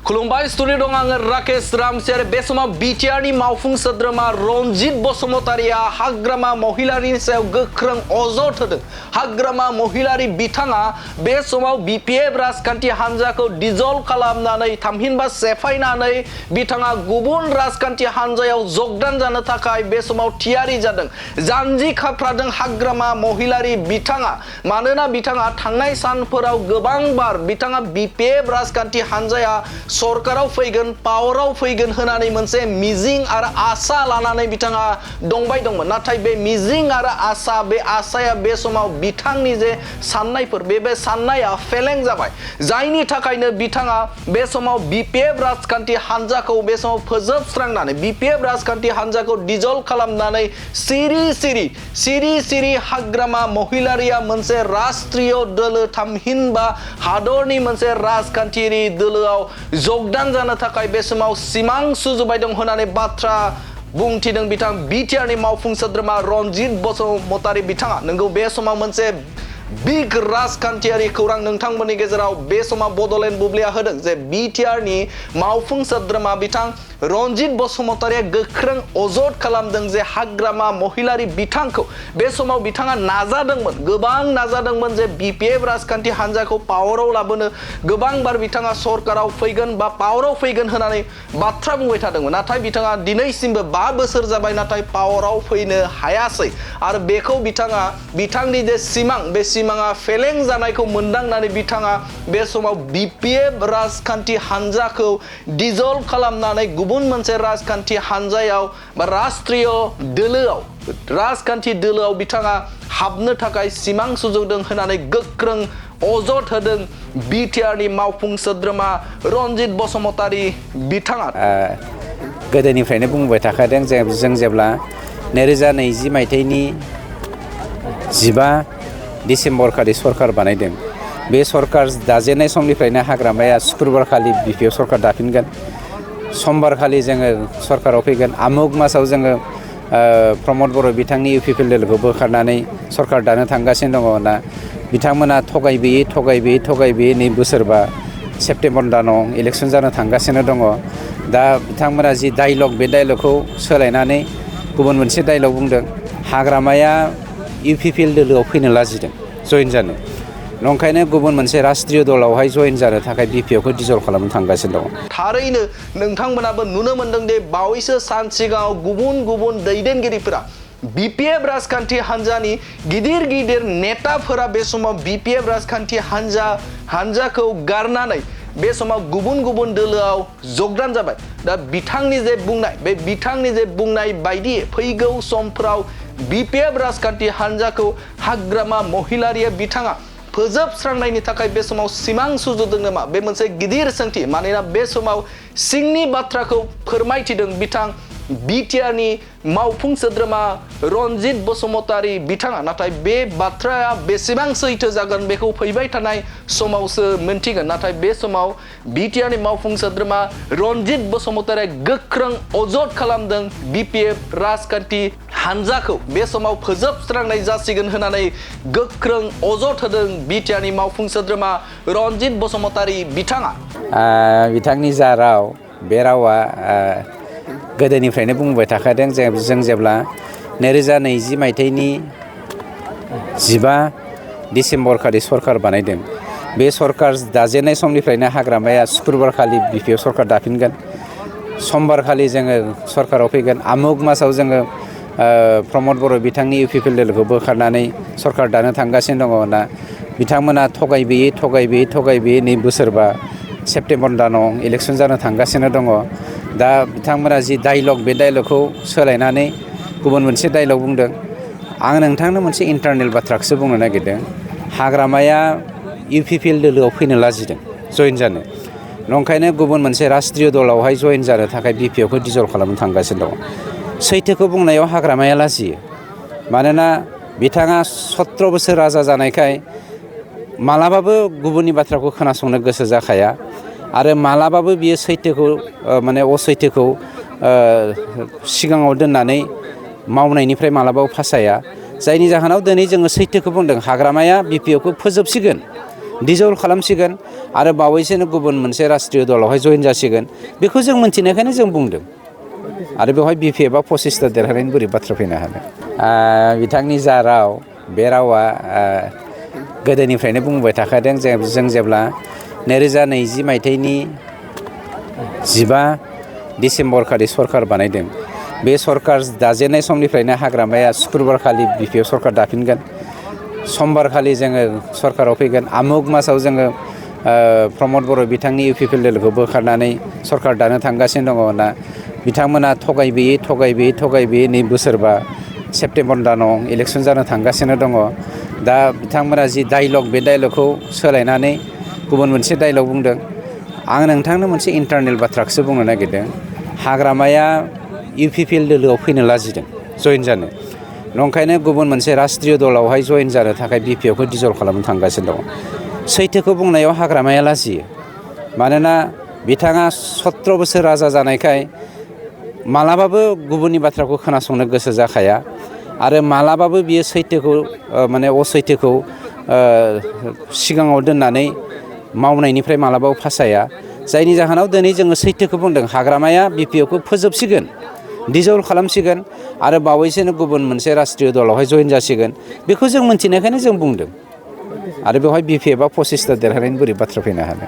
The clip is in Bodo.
खुलुमबाय स्टुडियो दं आङो राकेश रामसियारि बे समाव बिटिआरनि मावफुं सोद्रोमा रनजित बसुमतारिया हाग्रामा महिलारिनि सायाव गोख्रों अजद होदों। हाग्रामा महिलारि बिथाङा बे समाव बिपिएफ राजखान्थि हान्जाखौ डिजल्भ खालामनानै थामहिनबा सेफायनानै बिथाङा गुबुन राजखान्थि हान्जायाव जगदान जानो थाखाय बे समाव थियारि जादों। जानजि खाफ्रादों हाग्रामा महिलारि बिथाङा, मानोना बिथाङा थांनाय सानफोराव गोबांबार बिथाङा बिपिएफ राजखान्थि हान्जाया सरकाराव फैगोन, पावाराव फैगोन होनानै मोनसे मिजिं आरो आसा लानानै बिथाङा दंबाय दंमोन। नाथाय बे मिजिं आरो आसाया बे समाव बिथांनि जे साननायफोर बे साननाया फेलें जाबाय। जायनि थाखायनो बिथाङा बे समाव बिपिएफ राजखान्थि हान्जाखौ बे समाव फोजोबस्रांनानै बिपिएफ राजखान्थि हान्जाखौ डिजल्भ खालामनानै सिरि हाग्रामा महिलारिया मोनसे राष्ट्रीय दोलो थामहिनबा हादरनि मोनसे राजखान्थियारि दोलोआव जगदान जानो थाखाय बे समाव सिमां सुजुबाय दं होननानै बाथ्रा बुंथिदों बिथां बिटिआरनि मावफुं सोद्रोमा रनजित बसुमतारि बिथाङा। नोंगौ बे समाव मोनसे बिग राजखान्थियारि खौरां नोंथांमोननि गेजेराव बे समाव बडलेण्ड बुब्लिया होदों जे बिटिआरनि मावफुं सोद्रोमा बिथां रनजित बसुमतारिया गोख्रों अजद खालामदों जे हाग्रामा महिलारि बिथांखौ बे समाव बिथाङा गोबां नाजादोंमोन जे बिपिएफ राजखान्थि हान्जाखौ पावाराव लाबोनो, गोबांबार बिथाङा सरकाराव फैगोन बा पावाराव फैगोन होननानै बाथ्रा बुंबाय थादोंमोन। नाथाय बिथाङा दिनैसिमबो 5 बोसोर जाबाय नाथाय पावाराव फैनो हायासै आरो बेखौ बिथाङा बिथांनि जे बे सिमाङा फेलें जानायखौ मोनदांनानै बिथाङा बे समाव बिपिएफ राजखान्थि हान्जाखौ डिजल्भ खालामनानै गुबुन मोनसे राजखान्थि हान्जायाव बा राष्ट्रीय राजखान्थि दोलोआव बिथाङा हाबनो थाखाय सिमां सुजुदों होननानै गोख्रों अजद होदों बिटिआरनि मावफुं सोद्रोमा रनजित बसुमतारि बिथाङा। गोदोनिफ्रायनो बुंबाय थाखादों जों जेब्ला 2020 मायथाइनि 15 डिसेम्बर खालि सरकार बानायदों, बे सरकार दाजेननाय समनिफ्रायनो हाग्रामाया शुक्रबार खालि बिपिएफ सरकार दाफिनगोन, समबार खालि जोङो सरकाराव फैगोन, आमुग मासाव जोङो प्रमद बर' बिथांनि इउपिपिएलखौ बोखारनानै सरकार दानो थांगासिनो दङ होनना बिथांमोना थगायबोयै नै बोसोरबा सेप्तेम्बर दानाव इलेक्सन जानो थांगासिनो दङ। दा बिथांमोना जि डायलग बे डायलगखौ सोलायनानै गुबुन मोनसे डायलग बुंदों। हाग्रामाया इउपिपिएल दोलोआव फैनो लाजिदों जइन जानो, नंखायनो गुबुन मोनसे राष्ट्रीय दलावहाय जइन जानो थाखाय बिपिएफखौ डिजल्भ खालामनो थांगासिनो दङ। थारैनो नोंथांमोनाबो नुनो मोनदों दे बावैसो सान सिगाङाव गुबुन दैदेनगिरिफोरा बिपिएफ राजखान्थि हान्जानि गिदिर नेताफोरा बे समाव बिपिएफ राजखान्थि हान्जाखौ गारनानै बे समाव गुबुन दोलोआव जगदान जाबाय। दा बिथांनि जे बुंनाय बायदि फैगौ समफ्राव बिपिएफ राजखान्थि हान्जाखौ हाग्रामा महिलारिया बिथाङा फोजोबस्रांनायनि थाखाय बे समाव सिमां सुजुदों नामा? बे मोनसे गिदिर सोंथि। मानोना बे समाव सिंनि बाथ्राखौ फोरमायथिदों बिथां बिटिआरनि मावफुं सोद्रोमा रनजित बसुमतारि बिथाङा। नाथाय बे बाथ्राया बेसेबां सैथो जागोन बेखौ फैबाय थानाय समावसो मोनथिगोन। नाथाय बे समाव बिटिआरनि मावफुं सोद्रोमा रनजित बसुमतारिया गोख्रों अजद खालामदों बिपिएफ राजखान्थि हान्जाखौ बे समाव फोजोबस्रांनाय जासिगोन होननानै गोख्रों अजद होदों बिटिआरनि मावफुं सोद्रोमा रनजित बसुमतारि बिथाङा। बिथांनि जा राव बे रावा गोदोनिफ्रायनो बुंबाय थाखादों जों जेब्ला 2020 मायथाइनि 15 डिसेम्बर खालि सरकार बानायदों, बे सरकार दाजेननाय समनिफ्रायनो हाग्रामाया शुक्रबार खालि बिपिएफ सरकार दाफिनगोन, समबार खालि जोङो सरकाराव फैगोन, आमुग मासाव जोङो प्रमद बर' बिथांनि इउपिपिएलखौ बोखारनानै सरकार दानो थांगासिनो दङ होनना बिथांमोना थगायबोयै नै बोसोरबा सेप्तेम्बर दानाव इलेक्सन जानो थांगासिनो दङ। दा बिथांमोना जि डायलग बे डायलगखौ सोलायनानै गुबुन मोनसे डायलग बुंदों। आं नोंथांनो मोनसे इन्टारनेल बाथ्राखौसो बुंनो नागिरदों। हाग्रामाया इउपिपिएल दोलोआव फैनो लाजिदों जइन जानो, नंखायनो गुबुन मोनसे राष्ट्रीय दलावहाय जइन जानो थाखाय बिपिएफखौ डिजल्भ खालामनो थांगासिनो दङ। सैथोखौ बुंनायाव हाग्रामाया लाजियो, मानोना बिथाङा 17 बोसोर राजा जानायखाय मालाबाबो गुबुननि बाथ्राखौ खोनासंनो गोसो जाखाया आरो मालाबाबो बियो सैथोखौ असैथोखौ सिगाङाव दोननानै मावनायनिफ्राय मालाबाबो फासाया। जायनि जाहोनाव दिनै जोङो सैथोखौ बुंदों, हाग्रामाया बिपिएफखौ फोजोबसिगोन डिजल्भ खालामसिगोन आरो बावैसोनो गुबुन मोनसे राष्ट्रीय दलावहाय जइन जासिगोन बेखौ जों मोनथिनायखायनो जों बुंदों आरो बेवहाय बिपिएफआ 25ता देरहानायनि बोरै बाथ्रा फैनो हानो बिथांनि जा राव बे रावा गोदोनिफ्रायनो बुंबाय थाखादों जों जेब्ला 2020 मायथाइनि 15 डिसेम्बरखालि सरकार बानायदों बे सरकार दाजेननाय समनिफ्रायनो हाग्रामाया शुक्रबारखालि बिपिएफ सरकार दाफिनगोन समबारखालि जोङो सरकाराव फैगोन आमुग मासाव जोङो प्रमद बर' बिथांनि इउपिपिएलखौ बोखारनानै सरकार दानो थांगासिनो दङ ना बिथांमोना थगायबोयै नै बोसोरबा सेप्तेम्बर दानाव इलेक्सन जानो थांगासिनो दङ दा बिथांमोना जि डायलग बे डायलगखौ सोलायनानै गुबुन मोनसे डायलग बुंदों आं नोंथांनो मोनसे इन्टारनेल बाथ्राखौसो बुंनो नागिरदों हाग्रामाया इउपिपिएल दोलोआव फैनो लाजिदों जइन जानो नंखायनो गुबुन मोनसे राष्ट्रीय दलावहाय जइन जानो थाखाय बिपिएफखौ डिजल्भ खालामनो थांगासिनो दङ सैथोखौ बुंनायाव हाग्रामाया लाजियो मानोना बिथाङा 17 बोसोर राजा जानायखाय मालाबाबो गुबुननि बाथ्राखौ खोनासंनो गोसो जाखाया आरो मालाबाबो बियो सैथोखौ माने असैथोखौ सिगाङाव दोननानै मावनायनिफ्राय मालाबाबो फासाया जायनि जाहोनाव दिनै जोङो सैथोखौ बुंदों हाग्रामाया बिपिएफखौ फोजोबसिगोन डिजल्भ खालामसिगोन आरो बावैसोनो गुबुन मोनसे राष्ट्रीय दलावहाय जइन जासिगोन बेखौ जों मोनथिनायखायनो जों बुंदों आरो बेवहाय बिपिएफआ 25ता देरहानायनि बोरै बाथ्रा फैनो हानो